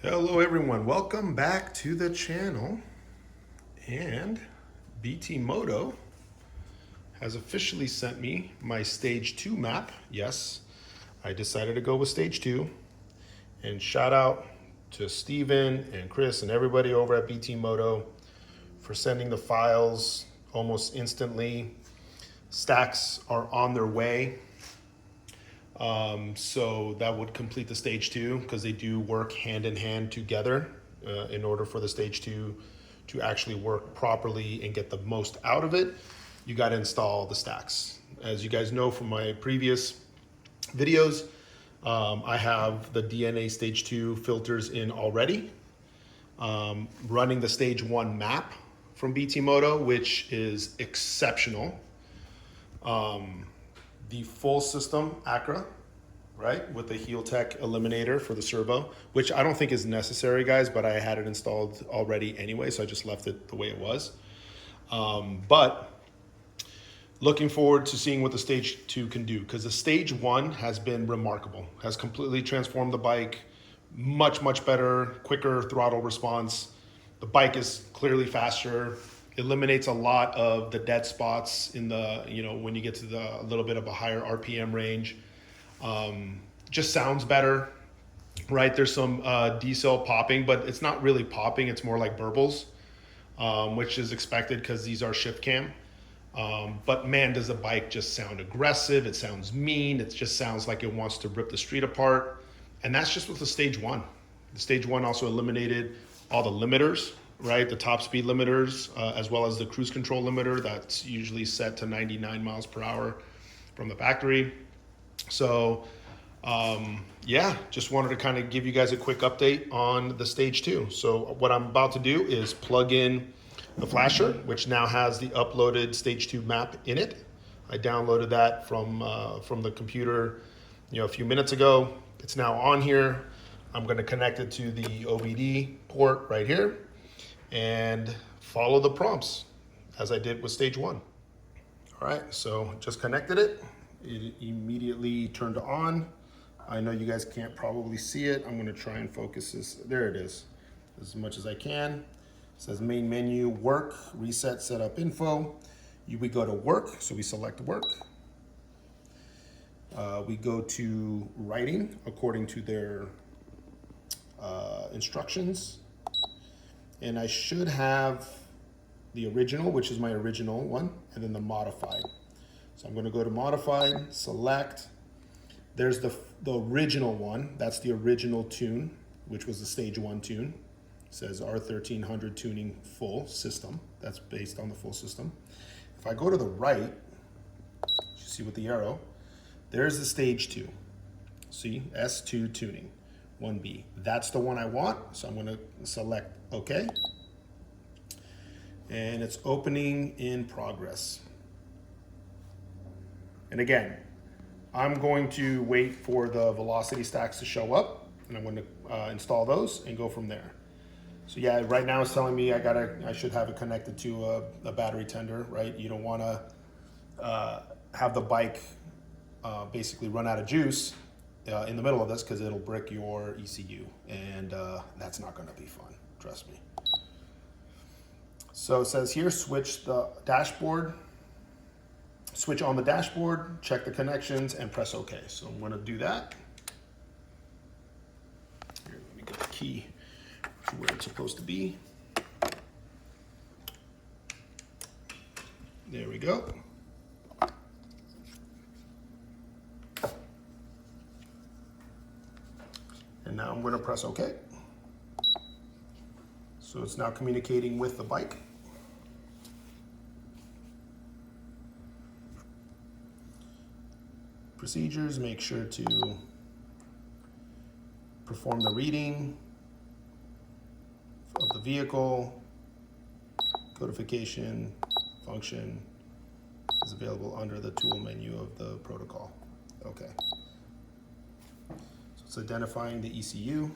Hello everyone, welcome back to the channel. And BT Moto has officially sent me my stage 2 map. Yes, I decided to go with stage 2. And shout out to Steven and Chris and everybody over at BT Moto for sending the files almost instantly. Stacks are on their way. So that would complete the stage 2 because they do work hand in hand together in order for the stage 2 to actually work properly and get the most out of it. You got to install the stacks. As you guys know from my previous videos, I have the DNA stage 2 filters in already. Running the stage 1 map from BT Moto, which is exceptional. The full system Acra, right, with the Heel Tech eliminator for the servo, which I don't think is necessary, guys, but I had it installed already anyway, so I just left it the way it was. But looking forward to seeing what the stage 2 can do, because the stage 1 has been remarkable, has completely transformed the bike. Much better, quicker throttle response. The bike is clearly faster, eliminates a lot of the dead spots in the, when you get to the a little bit of a higher RPM range. Just sounds better, right? There's some D-cell popping, but it's not really popping. It's more like burbles, which is expected because these are shift cam. But man, does the bike just sound aggressive. It sounds mean. It just sounds like it wants to rip the street apart. And that's just with the stage 1. The stage 1 also eliminated all the limiters, right? The top speed limiters, as well as the cruise control limiter that's usually set to 99 miles per hour from the factory. So yeah, just wanted to kind of give you guys a quick update on the stage 2. So what I'm about to do is plug in the flasher, which now has the uploaded stage 2 map in it. I downloaded that from the computer, a few minutes ago. It's now on here. I'm going to connect it to the OBD port right here and follow the prompts as I did with stage 1. All right, so just connected it. It immediately turned on. I know you guys can't probably see it. I'm gonna try and focus this. There it is, as much as I can. It says main menu, work, reset, setup info. We go to work, so we select work. We go to writing according to their instructions. And I should have the original, which is my original one, and then the modified. So I'm going to go to modified, select. There's the original one. That's the original tune, which was the stage 1 tune. It says R1300 tuning full system. That's based on the full system. If I go to the right, you see with the arrow, there's the stage 2. See, S2 tuning, 1B. That's the one I want. So I'm going to select OK. And it's opening in progress. And again, I'm going to wait for the velocity stacks to show up, and I'm going to install those and go from there. So yeah, right now it's telling me I should have it connected to a battery tender, right? You don't want to have the bike basically run out of juice in the middle of this, because it'll brick your ECU, and that's not going to be fun, trust me. So it says here, switch the dashboard. Switch on the dashboard, check the connections, and press OK. So I'm going to do that. Here, let me get the key to where it's supposed to be. There we go. And now I'm going to press OK. So it's now communicating with the bike. Procedures, make sure to perform the reading of the vehicle. Codification function is available under the tool menu of the protocol. Okay. So it's identifying the ECU.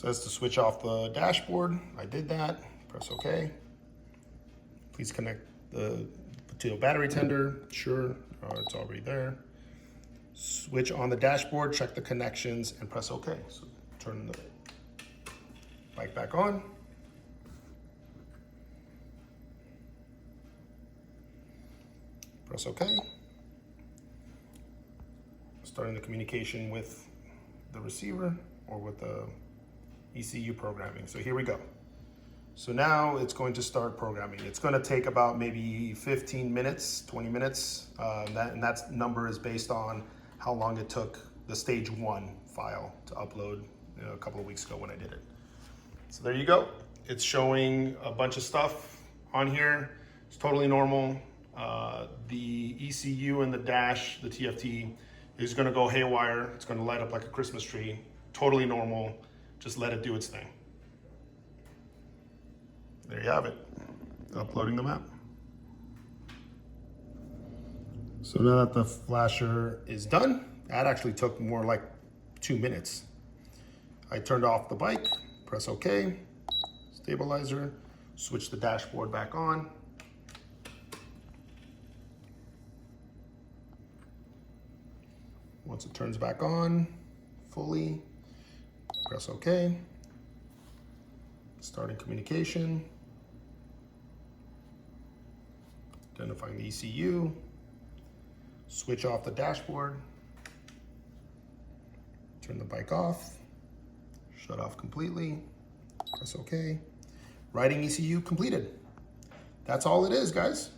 Says to switch off the dashboard. I did that. Press OK. Please connect the battery tender. Sure, it's already there. Switch on the dashboard, check the connections, and press OK. So turn the bike back on. Press OK. Starting the communication with the receiver or with the ECU programming. So here we go. So now it's going to start programming. It's going to take about maybe 15 minutes, 20 minutes. And that number is based on how long it took the stage 1 file to upload a couple of weeks ago when I did it. So there you go. It's showing a bunch of stuff on here. It's totally normal. The ECU and the dash, the TFT, is going to go haywire. It's going to light up like a Christmas tree. Totally normal. Just let it do its thing. There you have it. Uploading the map. So now that the flasher is done, that actually took more like 2 minutes. I turned off the bike, press OK, stabilizer, switch the dashboard back on. Once it turns back on fully, press OK. Starting communication. Identifying the ECU. Switch off the dashboard. Turn the bike off. Shut off completely. Press OK. Writing ECU completed. That's all it is, guys.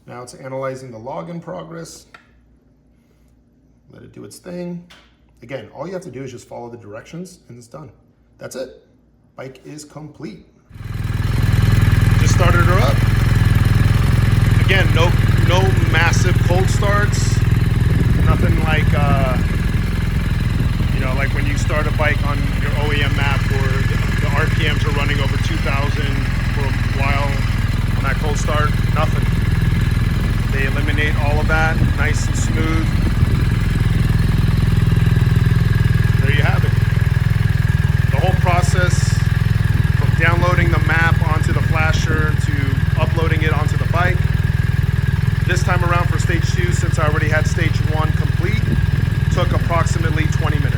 Now it's analyzing the log in progress. Let it do its thing. Again, all you have to do is just follow the directions and it's done. That's it. Bike is complete. Just started her up. Again, no massive cold starts. Nothing like, like when you start a bike on your OEM map where the RPMs are running over 2,000 for a while on that cold start. Nothing. They eliminate all of that, nice and smooth. There you have it. The whole process from downloading the map onto the flasher to uploading it onto the bike. This time around for stage 2, since I already had stage 1 complete, took approximately 20 minutes.